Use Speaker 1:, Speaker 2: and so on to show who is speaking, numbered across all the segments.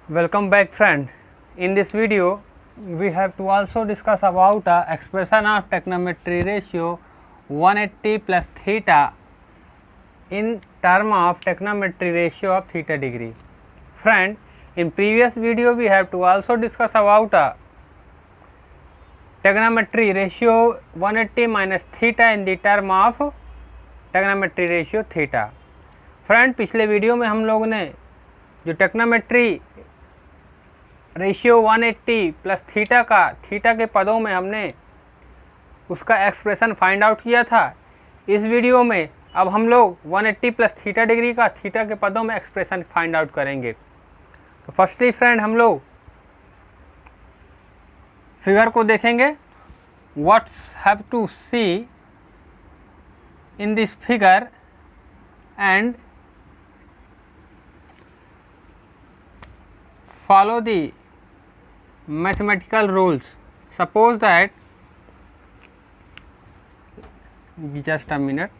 Speaker 1: Welcome back friend. In this video we have to also discuss about expression of trigonometry ratio 180 plus theta in term of trigonometry ratio of theta degree. Friend, in previous video we have to also discuss about trigonometry ratio 180 minus theta in the term of trigonometry ratio theta. Friend, पिछले video में हम लोग ने जो trigonometry ratio 180 plus theta का theta के पदों में हमने उसका एक्सप्रेशन फाइंड आउट किया था। इस वीडियो में अब हम लोग 180 प्लस थीटा डिग्री का थीटा के पदों में एक्सप्रेशन फाइंड आउट करेंगे। तो फर्स्टली फ्रेंड हम लोग फिगर को देखेंगे। What have to see in this figure and follow the mathematical rules. Suppose that, just a minute,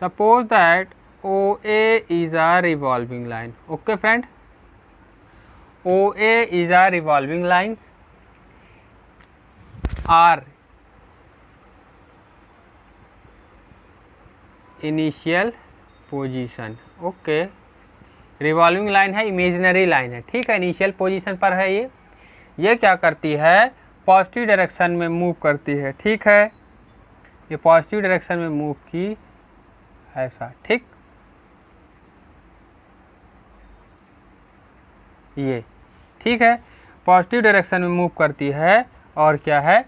Speaker 1: suppose that OA is a revolving line. Okay friend, OA is a revolving line. R initial position. Okay, revolving line है, imaginary line है, ठीक है, initial position पर है। ये क्या करती है, पॉजिटिव डायरेक्शन में मूव करती है, ठीक है, ये पॉजिटिव डायरेक्शन में मूव की ऐसा, ठीक, ये ठीक है, पॉजिटिव डायरेक्शन में मूव करती है और क्या है,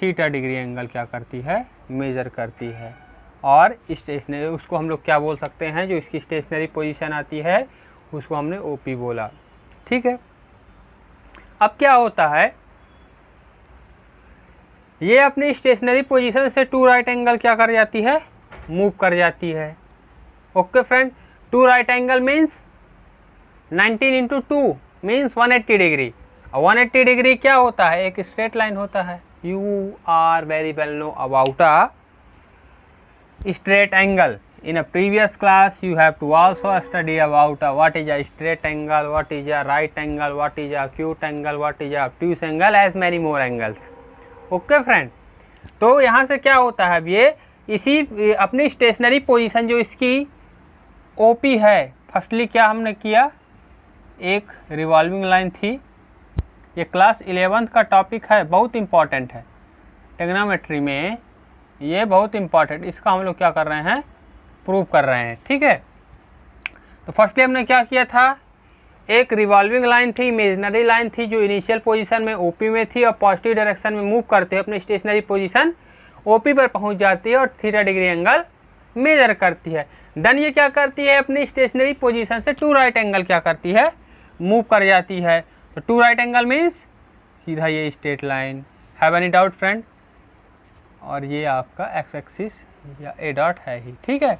Speaker 1: थीटा डिग्री एंगल क्या करती है, मेजर करती है। और स्टेशनरी, उसको हम लोग क्या बोल सकते हैं, जो इसकी स्टेशनरी पोजीशन आती है उसको हमने ओपी बोला, ठीक है। अब क्या होता है, ये अपनी स्टेशनरी पोजीशन से टू राइट एंगल क्या कर जाती है, मूव कर जाती है। Okay friend, two right angle means 19 into 2 means 180 degree. 180 degree क्या होता है, एक स्ट्रेट लाइन होता है। You are very well know about straight angle. In a previous class you have to also study about what is a straight angle, what is a right angle, what is a acute angle, what is a obtuse angle, as many more angles. Okay friend, तो यहाँ से क्या होता है, अब ये इसी अपनी स्टेशनरी पोजीशन जो इसकी OP है, फर्स्टली क्या हमने किया, एक रिवॉल्विंग लाइन थी। ये क्लास 11th का टॉपिक है, बहुत इंपॉर्टेंट है ट्रिग्नोमेट्री में, ये बहुत इंपॉर्टेंट, इसका हम लोग क्या कर रहे हैं, प्रूव कर रहे हैं, ठीक है। तो फर्स्टली हमने क्या किया था, एक रिवॉल्विंग लाइन थी, इमेजिनरी लाइन थी, जो इनिशियल पोजीशन में ओपी में थी और पॉजिटिव डायरेक्शन में मूव करते हैं, अपनी स्टेशनरी पोजीशन ओपी पर पहुंच जाती है और थीटा डिग्री एंगल मेजर करती है। देन ये क्या करती है, अपनी स्टेशनरी पोजीशन से टू राइट एंगल क्या करती है, मूव कर जाती है। तो टू राइट एंगल मीन्स सीधा ये straight line. Have any doubt friend, और ये आपका एक्स एक्सिस या ए डॉट है ही, ठीक है,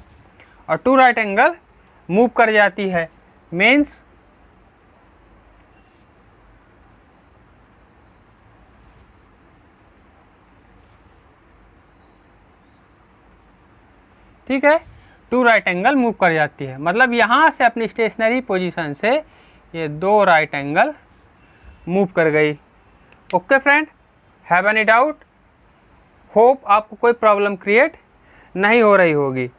Speaker 1: और टू राइट एंगल मूव कर जाती है, मीन्स ठीक है, टू राइट एंगल मूव कर जाती है, मतलब यहाँ से अपनी स्टेशनरी पोजीशन से ये दो राइट एंगल मूव कर गई। Okay friend, have any doubt, hope आपको कोई प्रॉब्लम क्रिएट नहीं हो रही होगी।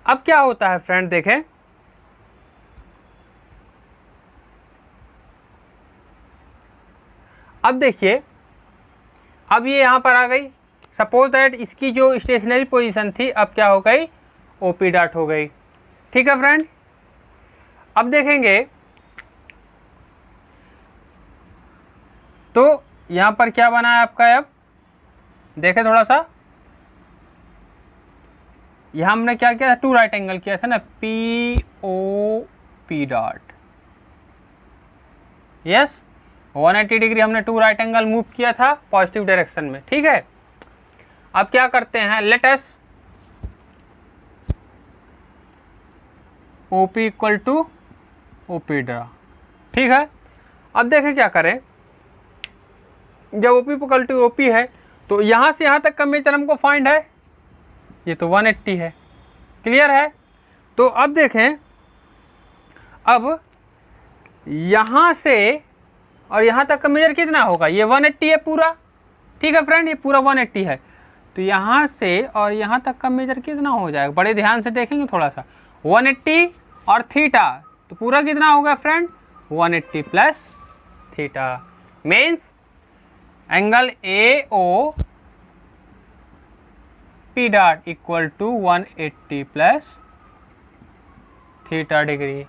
Speaker 1: अब क्या होता है फ्रेंड, देखें, अब देखिए, अब ये यहां पर आ गई। सपोज दैट इसकी जो स्टेशनरी पोजीशन थी अब क्या हो गई, ओपी डॉट हो गई, ठीक है फ्रेंड। अब देखेंगे तो यहाँ पर क्या बना है आपका, अब देखें थोड़ा सा, यहाँ हमने क्या किया था, टू राइट एंगल किया था ना, P O P dot, yes, 180 degree हमने टू राइट एंगल मूव किया था पॉजिटिव डायरेक्शन में, ठीक है। अब क्या करते हैं, let us OP equal to OP draw, ठीक है। अब देखें क्या करें, जब ओपी इक्वल टू ओपी है तो यहाँ से यहाँ तक का मेजर हमको फाइंड है, ये तो 180 है, क्लियर है। तो अब देखें, अब यहाँ से और यहाँ तक का मेजर कितना होगा, ये 180 है पूरा, ठीक है फ्रेंड, ये पूरा 180 है। तो यहाँ से और यहाँ तक का मेजर कितना हो जाएगा, बड़े ध्यान से देखेंगे थोड़ा सा, 180 और थीटा, तो पूरा कितना होगा friend, 180 plus theta, means angle AO P dot equal to 180 plus theta degree.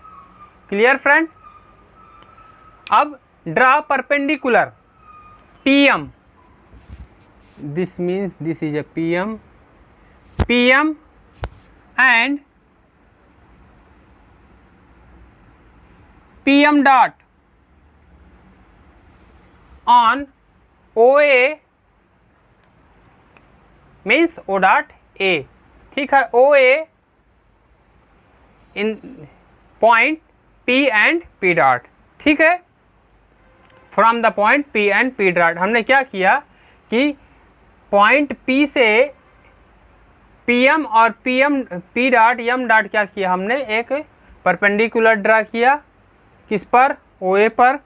Speaker 1: Clear friend. अब draw perpendicular PM, this means this is a PM and PM dot on OA means O dot A, ठीक है, OA in point P and P dot, ठीक है, from the point P and P dot. हमने क्या किया कि point P से PM और P डॉट M डॉट क्या किया, हमने एक परपेंडिकुलर ड्रा किया, किस पर, OA पर।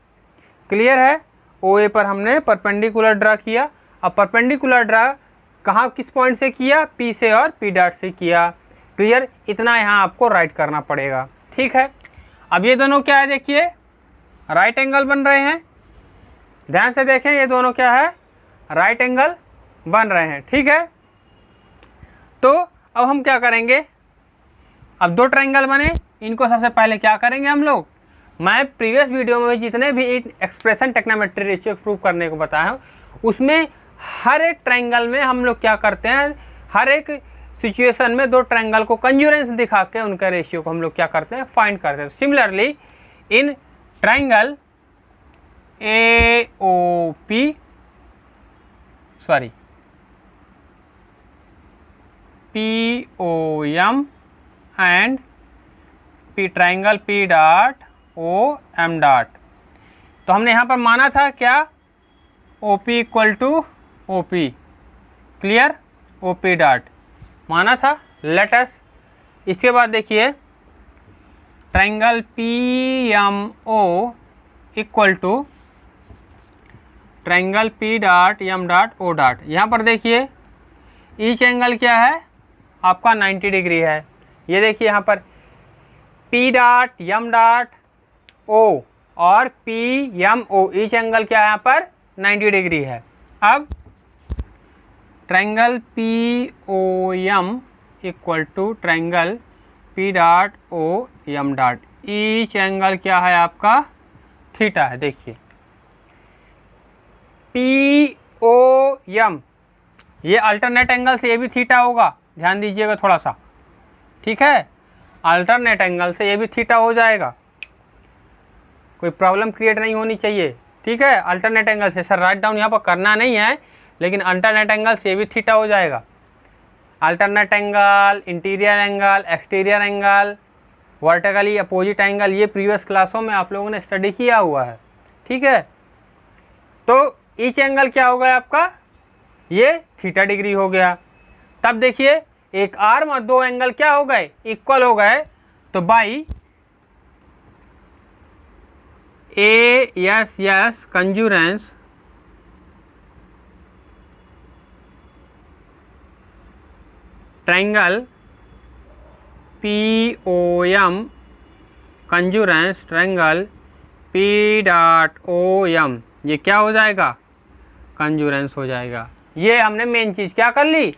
Speaker 1: क्लियर है, OA पर हमने परपेंडिकुलर ड्रा किया। अब परपेंडिकुलर ड्रा कहाँ, किस पॉइंट से किया, P से और P डॉट से किया। क्लियर, इतना यहाँ आपको राइट करना पड़ेगा, ठीक है। अब ये दोनों क्या है, देखिए राइट एंगल बन रहे हैं, ध्यान से देखें, ये दोनों क्या है, राइट एंगल बन रहे हैं, ठीक है। तो अब हम क्या करेंगे, अब दो ट्रायंगल बने, इनको सबसे पहले क्या करेंगे हम लोग, मैं प्रीवियस वीडियो में जितने भी एक्सप्रेशन टेक्नोमेट्री रेशियो प्रूव करने को बताया हूँ, उसमें हर एक ट्रायंगल में हम लोग क्या करते हैं, हर एक सिचुएशन में दो ट्रायंगल को कंज्यूरेंस दिखा के उनका रेशियो को हम लोग क्या करते हैं, फाइंड करते हैं। Similarly in triangle AOP POM and triangle P dot OM dot, तो हमने यहाँ पर माना था क्या, OP equal to OP, clear, OP dot माना था, लेटस। इसके बाद देखिए triangle PMO equal to triangle P dot M dot O dot. यहाँ पर देखिए ईच एंगल क्या है आपका 90 डिग्री है। ये देखिए यहाँ पर P dot M dot O और PMO ईच एंगल क्या है यहाँ पर 90 डिग्री है। अब triangle POM equal to triangle P dot OM dot, each angle क्या है आपका थीटा है। देखिए POM ये अल्टरनेट एंगल से ये भी थीटा होगा, ध्यान दीजिएगा थोड़ा सा, ठीक है, अल्टरनेट एंगल से ये भी थीटा हो जाएगा, कोई प्रॉब्लम क्रिएट नहीं होनी चाहिए, ठीक है। अल्टरनेट एंगल से सर राइट डाउन यहाँ पर करना नहीं है, लेकिन अल्टरनेट एंगल से भी थीटा हो जाएगा। Alternate angle, interior angle, exterior angle, vertically opposite angle, ये प्रीवियस क्लासों में आप लोगों ने स्टडी किया हुआ है, ठीक है। तो ईच एंगल क्या हो गया आपका, ये थीटा डिग्री हो गया। तब देखिए एक आर्म और दो एंगल क्या हो गए, इक्वल हो गए, तो by AS congruence triangle POM congruence triangle P dot OM, ये क्या हो जाएगा, कंज्यूरेंस हो जाएगा। ये हमने मेन चीज़ क्या कर ली,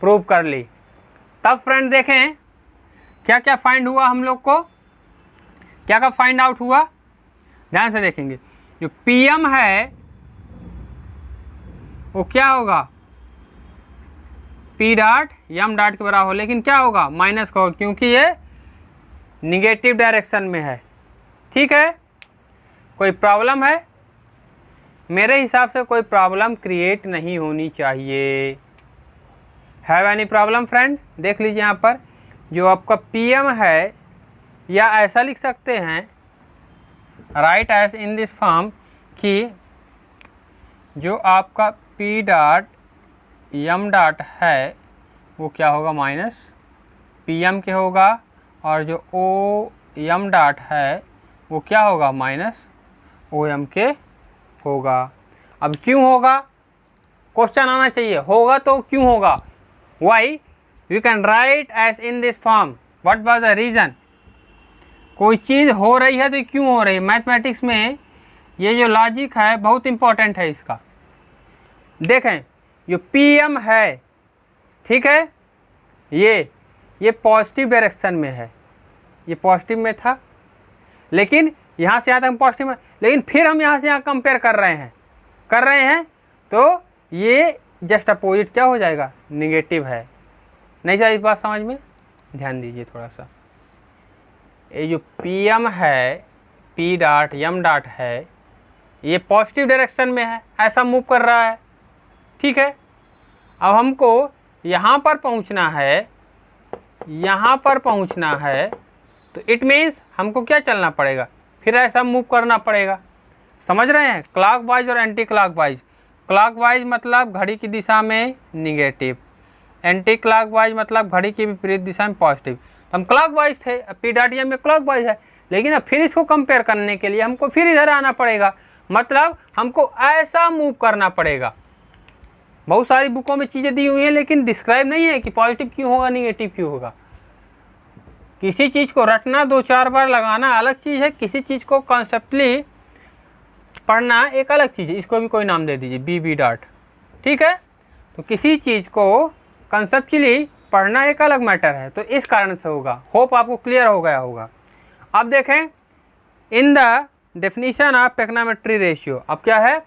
Speaker 1: प्रूव कर ली। तब फ्रेंड देखें क्या क्या फाइंड हुआ हम लोग को, क्या क्या फाइंड आउट हुआ, ध्यान से देखेंगे। जो PM है वो क्या होगा, P डॉट M डॉट के बराबर हो, लेकिन क्या होगा, माइनस का होगा, क्योंकि ये निगेटिव डायरेक्शन में है, ठीक है। कोई प्रॉब्लम है, मेरे हिसाब से कोई प्रॉब्लम क्रिएट नहीं होनी चाहिए। हैव एनी प्रॉब्लम फ्रेंड, देख लीजिए यहाँ पर जो आपका PM है, या ऐसा लिख सकते हैं, write as in this form, कि जो आपका P डॉट M डॉट है वो क्या होगा, माइनस पी एम के होगा और जो ओ एम डॉट है वो क्या होगा माइनस ओ एम के होगा। अब क्यों होगा क्वेश्चन आना चाहिए, होगा तो क्यों होगा, why you can write as in this form, what was the reason. कोई चीज़ हो रही है तो क्यों हो रही है, मैथमेटिक्स में ये जो लॉजिक है बहुत इंपॉर्टेंट है इसका। देखें जो पी एम है, ठीक है, ये पॉजिटिव डायरेक्शन में है, ये पॉजिटिव में था लेकिन यहाँ से यहाँ तक पॉजिटिव में, लेकिन फिर हम यहाँ से यहाँ कंपेयर कर रहे हैं तो ये जस्ट अपोजिट क्या हो जाएगा, निगेटिव है। नहीं चाहिए इस बात समझ में, ध्यान दीजिए थोड़ा सा। ये जो पी एम है, पी डॉट एम डॉट है, ये पॉजिटिव डायरेक्शन में है, ऐसा मूव कर रहा है, ठीक है। अब हमको यहाँ पर पहुँचना है, तो इट मीन्स हमको क्या चलना पड़ेगा, फिर ऐसा मूव करना पड़ेगा। समझ रहे हैं, क्लॉकवाइज और एंटी क्लॉकवाइज। क्लॉकवाइज मतलब घड़ी की दिशा में निगेटिव, एंटी क्लॉकवाइज मतलब घड़ी की विपरीत दिशा में पॉजिटिव। तो हम क्लॉकवाइज थे, अब पी डॉट एम में क्लॉकवाइज है, लेकिन अब फिर इसको कंपेयर करने के लिए हमको फिर इधर आना पड़ेगा, मतलब हमको ऐसा मूव करना पड़ेगा। बहुत सारी बुकों में चीज़ें दी हुई हैं लेकिन डिस्क्राइब नहीं है कि पॉजिटिव क्यों होगा निगेटिव क्यों होगा। किसी चीज़ को रटना 2-4 बार लगाना अलग चीज़ है, किसी चीज़ को कॉन्सेप्टली पढ़ना एक अलग चीज़ है। इसको भी कोई नाम दे दीजिए बी डॉट, ठीक है। तो किसी चीज़ को कॉन्सेप्चुअली पढ़ना एक अलग मैटर है, तो इस कारण से होगा। होप आपको क्लियर हो गया होगा। अब देखें in the definition of trigonometry ratio, अब क्या है,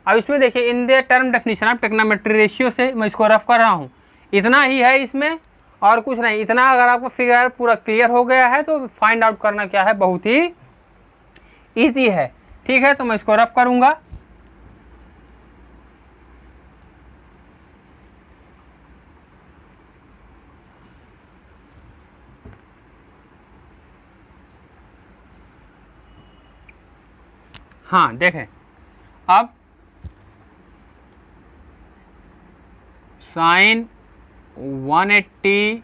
Speaker 1: अब इसमें देखिए इन the term definition of trigonometry ratio से मैं इसको रफ कर रहा हूँ, इतना ही है इसमें और कुछ नहीं। इतना अगर आपको फिगर पूरा क्लियर हो गया है तो फाइंड आउट करना क्या है, बहुत ही ईजी है, ठीक है। तो मैं इसको रफ करूँगा। हाँ देखें, अब sine 180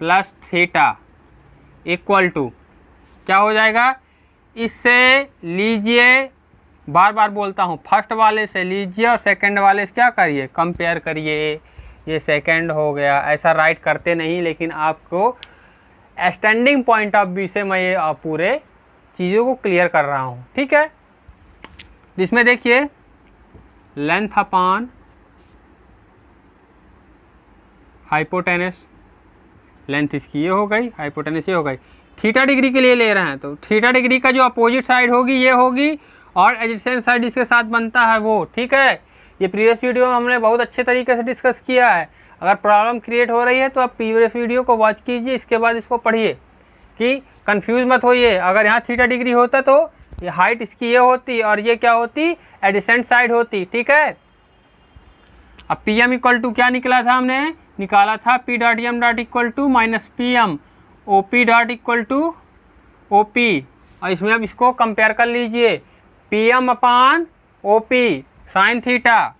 Speaker 1: plus theta equal to क्या हो जाएगा, इससे लीजिए, बार बार बोलता हूँ, फर्स्ट वाले से लीजिए और सेकंड वाले से क्या करिए, कंपेयर करिए। ये सेकंड हो गया, ऐसा राइट करते नहीं, लेकिन आपको स्टैंडिंग पॉइंट ऑफ व्यू से मैं ये पूरे चीज़ों को क्लियर कर रहा हूँ, ठीक है। इसमें देखिए लेंथ अपॉन हाइपोटेनस, लेंथ इसकी ये हो गई, हाइपोटेनस ये हो गई। थीटा डिग्री के लिए ले रहे हैं तो थीटा डिग्री का जो अपोजिट साइड होगी ये होगी और एडजेसेंट साइड इसके साथ बनता है वो, ठीक है। ये प्रीवियस वीडियो में हमने बहुत अच्छे तरीके से डिस्कस किया है। अगर प्रॉब्लम क्रिएट हो रही है तो आप प्रीवियस वीडियो को वॉच कीजिए, इसके बाद इसको पढ़िए कि कंफ्यूज मत होइए। अगर यहाँ थीटा डिग्री होता तो ये हाइट इसकी ये होती और ये क्या होती, एडजेसेंट साइड होती, ठीक है। अब पी एम इक्वल टू क्या निकला था, हमने निकाला था P dot M dot equal to minus P M O P dot equal to O P. और इसमें अब इसको कंपेयर कर लीजिए, P M upon O P sine theta,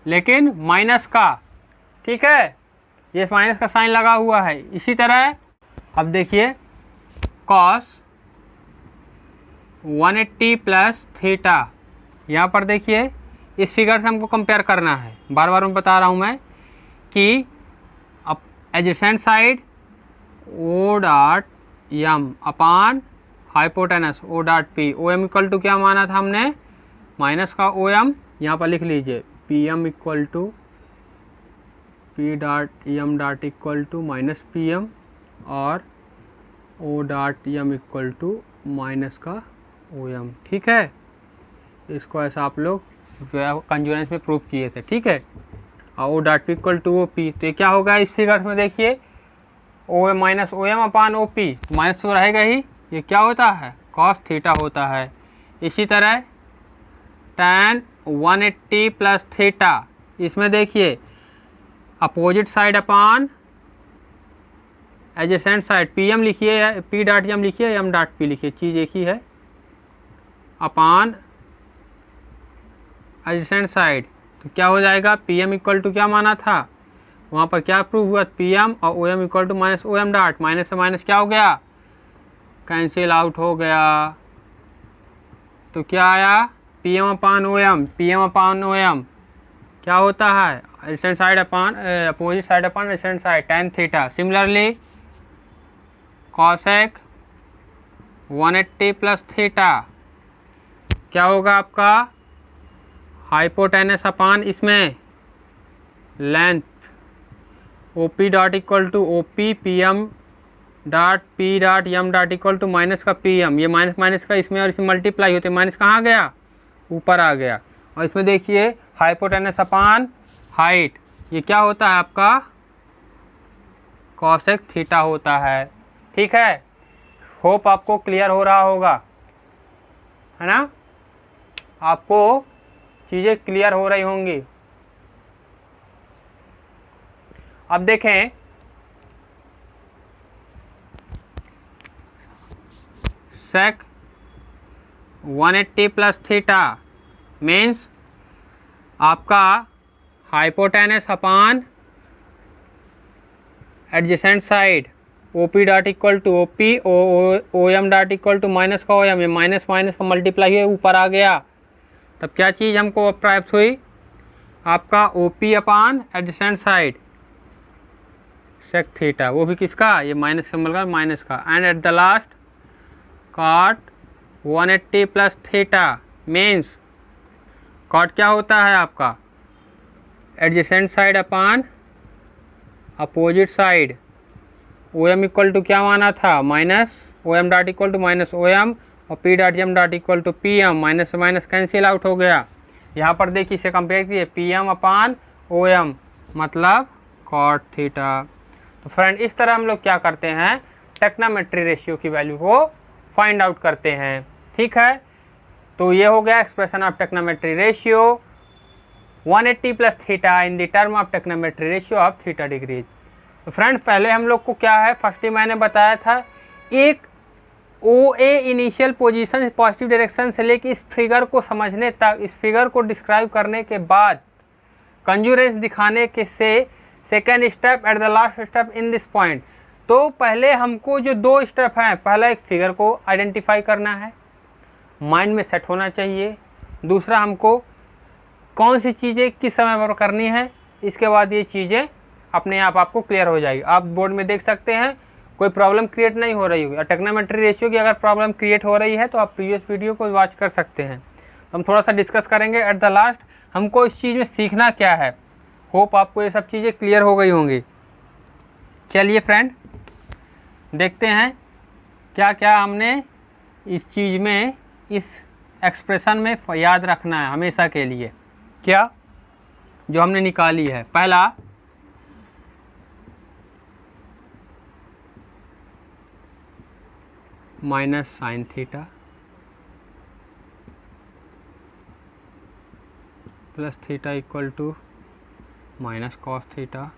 Speaker 1: लेकिन माइनस का, ठीक है, ये माइनस का साइन लगा हुआ है। इसी तरह अब देखिए कॉस 180 प्लस थीटा, यहाँ पर देखिए इस फिगर से हमको कंपेयर करना है। बार बार मैं बता रहा हूँ मैं कि अब adjacent side O dot M upon hypotenuse O dot P, O M equal to क्या माना था हमने, माइनस का ओ एम, यहाँ पर लिख लीजिए P M equal to P dot M dot equal to minus P M और O dot M equal to minus का ओ एम, ठीक है। इसको ऐसा आप लोग कंजूरेंस में प्रूव किए थे, ठीक है। और O dot P equal to O P, तो ये क्या होगा इस फिगर में देखिए, O minus O M upon O P, minus तो रहेगा ही, ये क्या होता है, कॉस थीटा होता है। इसी तरह tan 180 प्लस थीटा, इसमें देखिए opposite side upon adjacent side, P M लिखिए, पी डॉट एम लिखिए, एम डॉट पी लिखिए, चीज़ एक ही है, अपान एडजेसेंट साइड। तो क्या हो जाएगा, पी एम इक्वल टू क्या माना था, वहाँ पर क्या प्रूव हुआ, पी एम और O M equal to minus O M dot, minus से माइनस क्या हो गया, कैंसिल आउट हो गया। तो क्या आया, P M upon O M, P M upon O M क्या होता है, adjacent side upon opposite side upon adjacent side, tan theta. Similarly cosec 180 plus theta क्या होगा आपका, हाइपोटेनस अपान इसमें length, O P dot equal to O P P M dot P dot M dot equal to minus का P M, ये minus minus का इसमें और इसमें मल्टीप्लाई होते, माइनस कहाँ गया, ऊपर आ गया। और इसमें देखिए हाइपोटेनस अपान हाइट, ये क्या होता है आपका, कॉसेक थीटा होता है। ठीक है, होप आपको क्लियर हो रहा होगा, है ना, आपको चीज़ें क्लियर हो रही होंगी। अब देखें सेक 180 प्लस थीटा मीन्स आपका hypotenuse upon adjacent side, O P dot equal to O P, O M dot equal to minus का ओ एम, ये माइनस माइनस का मल्टीप्लाई है ऊपर आ गया। तब क्या चीज़ हमको प्राप्त हुई, आपका O P upon adjacent side sec theta, वो भी किसका, ये माइनस सिंबल का, माइनस का। And at the last cot 180 plus theta means cot क्या होता है आपका, adjacent side upon opposite side, O M equal to क्या माना था, minus O M dot equal to minus O M और P dot M dot equal to P M, minus से minus cancel out हो गया। यहाँ पर देखिए इसे कंपेयर कीजिए, P M upon O M मतलब कॉट थीटा। तो फ्रेंड इस तरह हम लोग क्या करते हैं, टेक्नोमेट्री रेशियो की वैल्यू को फाइंड आउट करते हैं। ठीक है, तो ये हो गया expression of trigonometry ratio 180 plus theta in the term of trigonometry ratio of theta degrees. तो फ्रेंड पहले हम लोग को क्या है, फर्स्ट ही मैंने बताया था, एक ओ ए इनिशियल पोजीशन पॉजिटिव डायरेक्शन से लेकर इस फिगर को समझने तक, इस फिगर को डिस्क्राइब करने के बाद कंजूरेंस दिखाने के से second step at the last step in this point. तो पहले हमको जो दो स्टेप हैं, पहला एक फिगर को आइडेंटिफाई करना है, माइंड में सेट होना चाहिए, दूसरा हमको कौन सी चीज़ें किस समय पर करनी है, इसके बाद ये चीज़ें अपने आप आपको क्लियर हो जाएगी। आप बोर्ड में देख सकते हैं कोई प्रॉब्लम क्रिएट नहीं हो रही होगी। और टेक्नोमेट्री रेशियो की अगर प्रॉब्लम क्रिएट हो रही है तो आप प्रीवियस वीडियो को वॉच कर सकते हैं। तो हम थोड़ा सा डिस्कस करेंगे एट द लास्ट हमको इस चीज़ में सीखना क्या है। होप आपको ये सब चीज़ें क्लियर हो गई होंगी। चलिए फ्रेंड देखते हैं क्या क्या हमने इस चीज़ में, इस एक्सप्रेशन में याद रखना है हमेशा के लिए, क्या जो हमने निकाली है। पहला minus sine theta plus theta equal to minus cos theta,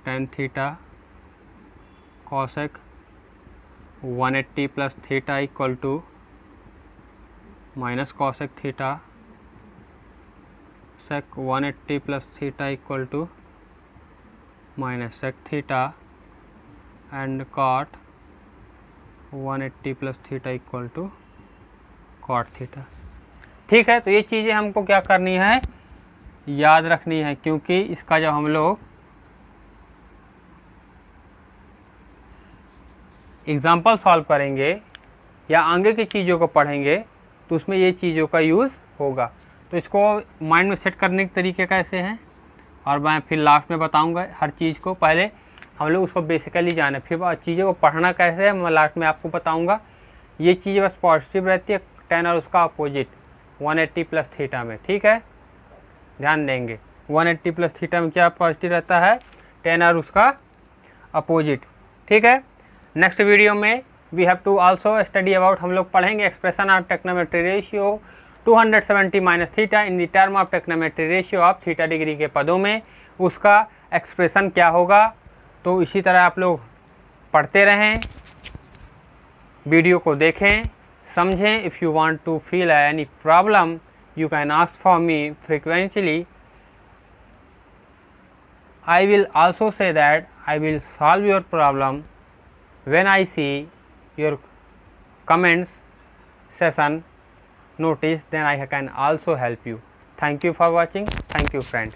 Speaker 1: tan theta cosec 180 plus theta equal to minus cosec theta sec 180 plus theta equal to minus sec theta and cot 180 plus theta equal to cot theta. ठीक है, तो ये चीज़ें हमको क्या करनी है, याद रखनी है, क्योंकि इसका जब हम लोग एग्जाम्पल सॉल्व करेंगे या आगे की चीज़ों को पढ़ेंगे तो उसमें ये चीज़ों का यूज़ होगा। तो इसको माइंड में सेट करने के तरीके कैसे हैं और मैं फिर लास्ट में बताऊंगा हर चीज़ को। पहले हम लोग उसको बेसिकली जाने, फिर चीज़ों को पढ़ना कैसे है मैं लास्ट में आपको बताऊंगा। ये चीज़ बस पॉजिटिव रहती है, टेन और उसका अपोजिट 180 प्लस थीटा में। ठीक है, ध्यान देंगे 180 प्लस थीटा में क्या पॉजिटिव रहता है, टेन और उसका अपोजिट। ठीक है, नेक्स्ट वीडियो में we have to also study about, हम लोग पढ़ेंगे expression of trigonometry ratio 270 minus theta in the term of trigonometry ratio of theta degree के पदों में उसका एक्सप्रेशन क्या होगा। तो इसी तरह आप लोग पढ़ते रहें, वीडियो को देखें, समझें। If you want to feel any problem you can ask for me frequently. I will also say that I will solve your problem when I see your comments session notice, then I can also help you. Thank you for watching. Thank you friends.